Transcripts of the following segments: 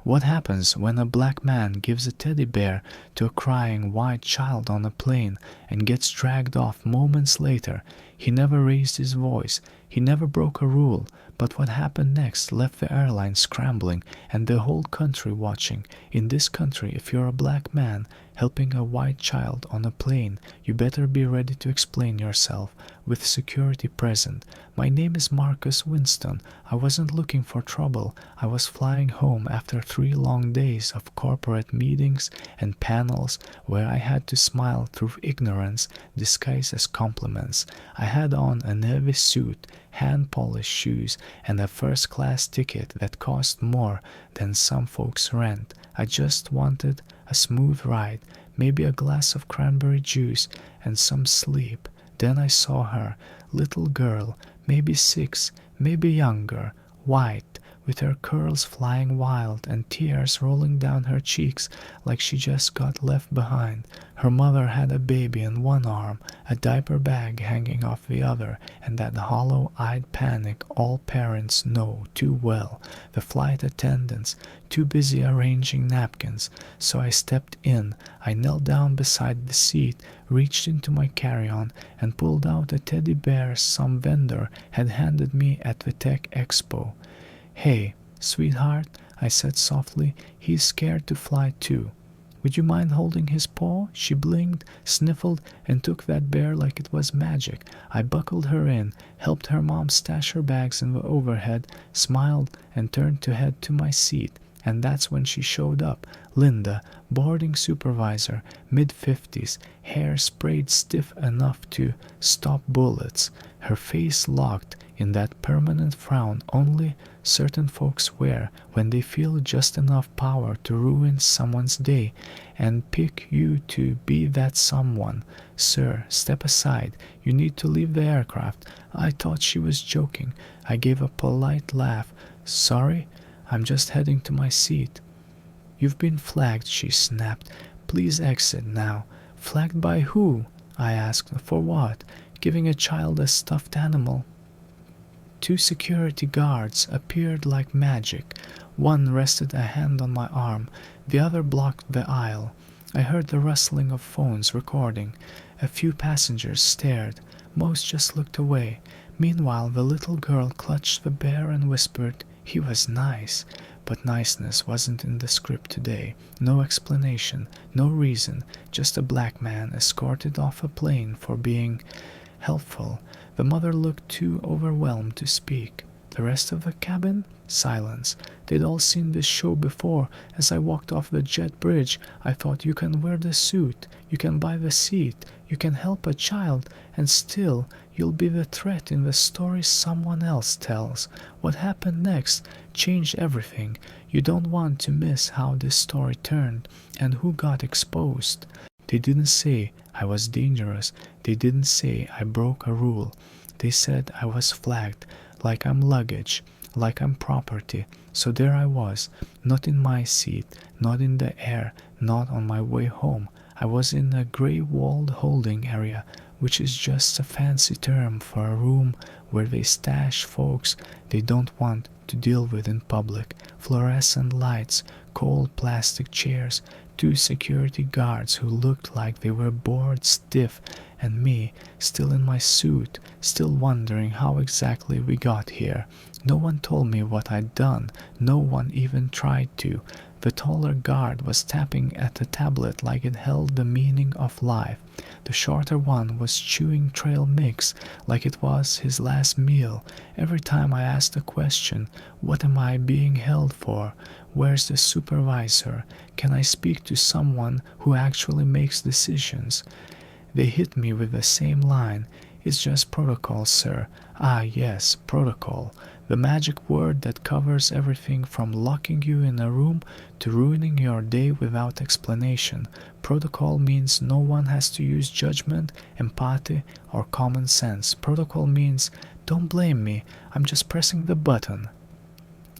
What happens when a black man gives a teddy bear to a crying white child on a plane and gets dragged off moments later? He never raised his voice. He never broke a rule. But what happened next left the airline scrambling and the whole country watching. In this country, if you're a black man helping a white child on a plane, you better be ready to explain yourself, with security present. My name is Marcus Winston. I wasn't looking for trouble. I was flying home after 3 long days of corporate meetings and panels where I had to smile through ignorance disguised as compliments. I had on a navy suit, hand-polished shoes, and a first-class ticket that cost more than some folks' rent. I just wanted a smooth ride, maybe a glass of cranberry juice, and some sleep. Then I saw her, little girl, maybe 6, maybe younger, white, with her curls flying wild and tears rolling down her cheeks like she just got left behind. Her mother had a baby in one arm, a diaper bag hanging off the other, and that hollow-eyed panic all parents know too well. The flight attendants, too busy arranging napkins. So I stepped in. I knelt down beside the seat, reached into my carry-on, and pulled out a teddy bear some vendor had handed me at the Tech Expo. "Hey, sweetheart," I said softly, "he's scared to fly too. Would you mind holding his paw?" She blinked, sniffled, and took that bear like it was magic. I buckled her in, helped her mom stash her bags in the overhead, smiled, and turned to head to my seat. And that's when she showed up. Linda, boarding supervisor, mid-50s, hair sprayed stiff enough to stop bullets, her face locked in that permanent frown only certain folks wear when they feel just enough power to ruin someone's day and pick you to be that someone. "Sir, step aside. You need to leave the aircraft." I thought she was joking. I gave a polite laugh. "Sorry? I'm just heading to my seat." "You've been flagged," she snapped. "Please exit now." "Flagged by who?" I asked. "For what? Giving a child a stuffed animal?" 2 security guards appeared like magic. One rested a hand on my arm, the other blocked the aisle. I heard the rustling of phones recording. A few passengers stared. Most just looked away. Meanwhile, the little girl clutched the bear and whispered, "He was nice." But niceness wasn't in the script today. No explanation, no reason, just a black man escorted off a plane for being helpful. The mother looked too overwhelmed to speak. The rest of the cabin? Silence. They'd all seen this show before. As I walked off the jet bridge, I thought, you can wear the suit, you can buy the seat, you can help a child, and still you'll be the threat in the story someone else tells. What happened next changed everything. You don't want to miss how this story turned and who got exposed. They didn't say I was dangerous. They didn't say I broke a rule. They said I was flagged, like I'm luggage, like I'm property. So there I was, not in my seat, not in the air, not on my way home. I was in a gray-walled holding area, which is just a fancy term for a room where they stash folks they don't want to deal with in public. Fluorescent lights, cold plastic chairs, 2 security guards who looked like they were bored stiff, and me, still in my suit, still wondering how exactly we got here. No one told me what I'd done. No one even tried to. The taller guard was tapping at a tablet like it held the meaning of life. The shorter one was chewing trail mix like it was his last meal. Every time I asked a question, what am I being held for? Where's the supervisor? Can I speak to someone who actually makes decisions? They hit me with the same line. It's just protocol, sir. Ah, yes, protocol. The magic word that covers everything from locking you in a room to ruining your day without explanation. Protocol means no one has to use judgment, empathy, or common sense. Protocol means, don't blame me, I'm just pressing the button.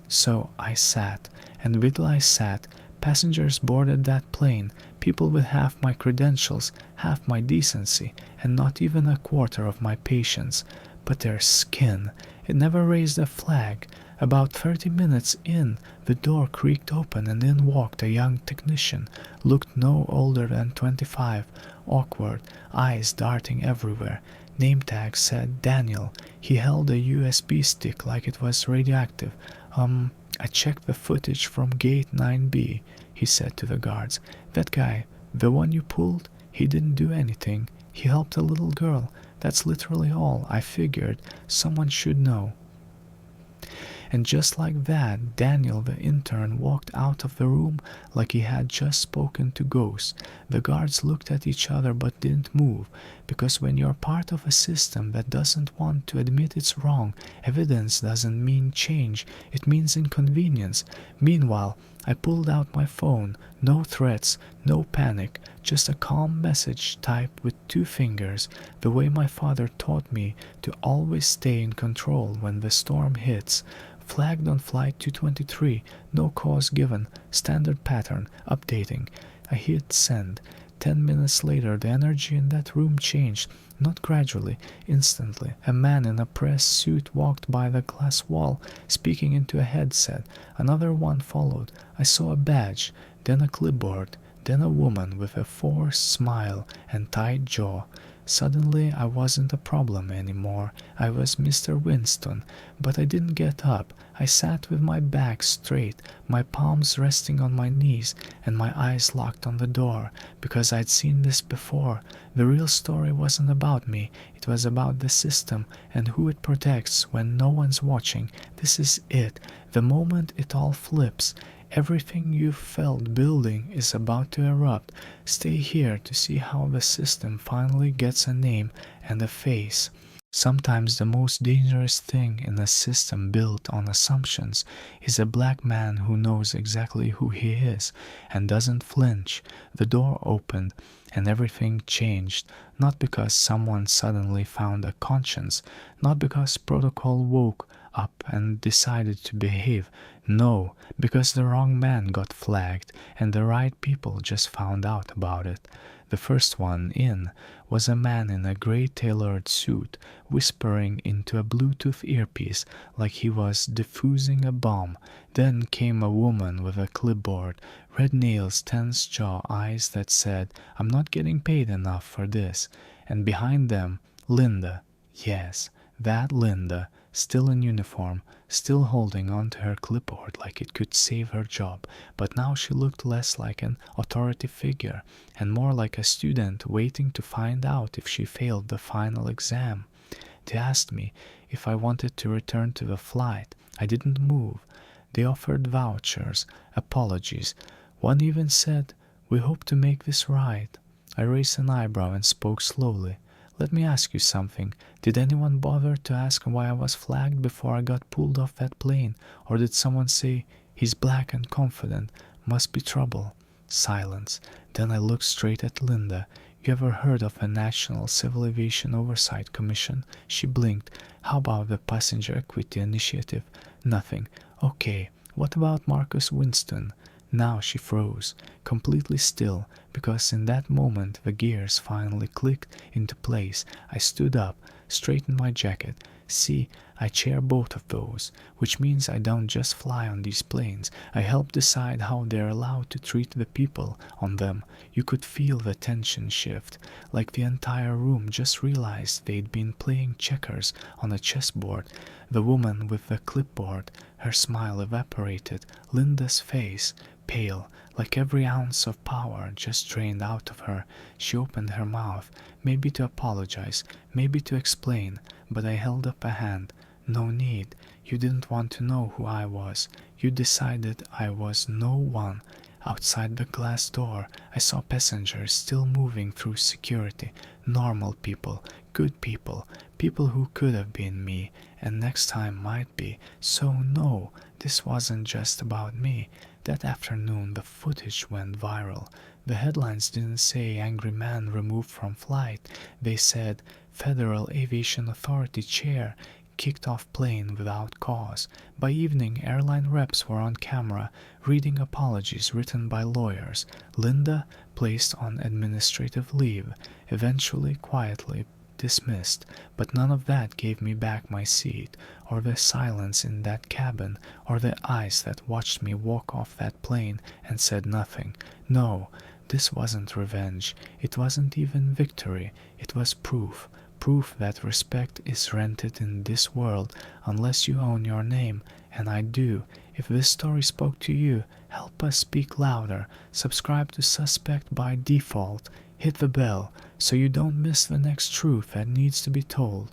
So I sat, and while I sat, passengers boarded that plane, people with half my credentials, half my decency, and not even a quarter of my patience. But their skin, it never raised a flag. About 30 minutes in, the door creaked open and in walked a young technician, looked no older than 25, awkward, eyes darting everywhere. Name tag said Daniel. He held a USB stick like it was radioactive. I checked the footage from gate 9B, he said to the guards. That guy, the one you pulled, he didn't do anything. He helped a little girl. That's literally all. I figured someone should know. And just like that, Daniel, the intern, walked out of the room like he had just spoken to ghosts. The guards looked at each other but didn't move, because when you're part of a system that doesn't want to admit it's wrong, evidence doesn't mean change, it means inconvenience. Meanwhile, I pulled out my phone. No threats, no panic, just a calm message typed with 2 fingers, the way my father taught me to always stay in control when the storm hits. Flagged on flight 223, no cause given, standard pattern, updating. I hit send. 10 minutes later, the energy in that room changed, not gradually, instantly. A man in a press suit walked by the glass wall, speaking into a headset. Another one followed. I saw a badge, then a clipboard, then a woman with a forced smile and tight jaw. Suddenly, I wasn't a problem anymore. I was Mr. Winston, but I didn't get up. I sat with my back straight, my palms resting on my knees, and my eyes locked on the door, because I'd seen this before. The real story wasn't about me. It was about the system and who it protects when no one's watching. This is it. The moment it all flips. Everything you've felt building is about to erupt. Stay here to see how the system finally gets a name and a face. Sometimes the most dangerous thing in a system built on assumptions is a black man who knows exactly who he is and doesn't flinch. The door opened and everything changed, not because someone suddenly found a conscience, not because protocol woke up and decided to behave. No, because the wrong man got flagged and the right people just found out about it. The first one in was a man in a gray tailored suit, whispering into a Bluetooth earpiece like he was diffusing a bomb. Then came a woman with a clipboard, red nails, tense jaw, eyes that said, "I'm not getting paid enough for this." And behind them, Linda. Yes, that Linda, still in uniform, still holding onto her clipboard like it could save her job, but now she looked less like an authority figure and more like a student waiting to find out if she failed the final exam. They asked me if I wanted to return to the flight. I didn't move. They offered vouchers, apologies. One even said, "We hope to make this right." I raised an eyebrow and spoke slowly. "Let me ask you something. Did anyone bother to ask why I was flagged before I got pulled off that plane? Or did someone say, 'He's black and confident, must be trouble'?" Silence. Then I looked straight at Linda. "You ever heard of a National Civil Aviation Oversight Commission?" She blinked. "How about the Passenger Equity Initiative?" "Nothing." "Okay, what about Marcus Winston?" Now she froze, completely still, because in that moment the gears finally clicked into place. I stood up, straightened my jacket. "See, I chair both of those, which means I don't just fly on these planes. I help decide how they're allowed to treat the people on them." You could feel the tension shift, like the entire room just realized they'd been playing checkers on a chessboard. The woman with the clipboard, her smile evaporated. Linda's face, pale, like every ounce of power just drained out of her. She opened her mouth, maybe to apologize, maybe to explain, but I held up a hand. "No need. You didn't want to know who I was. You decided I was no one." Outside the glass door, I saw passengers still moving through security. Normal people, good people, people who could have been me, and next time might be. So no, this wasn't just about me. That afternoon, the footage went viral. The headlines didn't say "Angry Man removed from flight." They said "Federal Aviation Authority Chair kicked off plane without cause." By evening, airline reps were on camera, reading apologies written by lawyers. Linda placed on administrative leave. Eventually, quietly, dismissed, but none of that gave me back my seat, or the silence in that cabin, or the eyes that watched me walk off that plane and said nothing. No, this wasn't revenge. It wasn't even victory. It was proof. Proof that respect is rented in this world unless you own your name, and I do. If this story spoke to you, help us speak louder. Subscribe to Suspect by default. Hit the bell so you don't miss the next truth that needs to be told.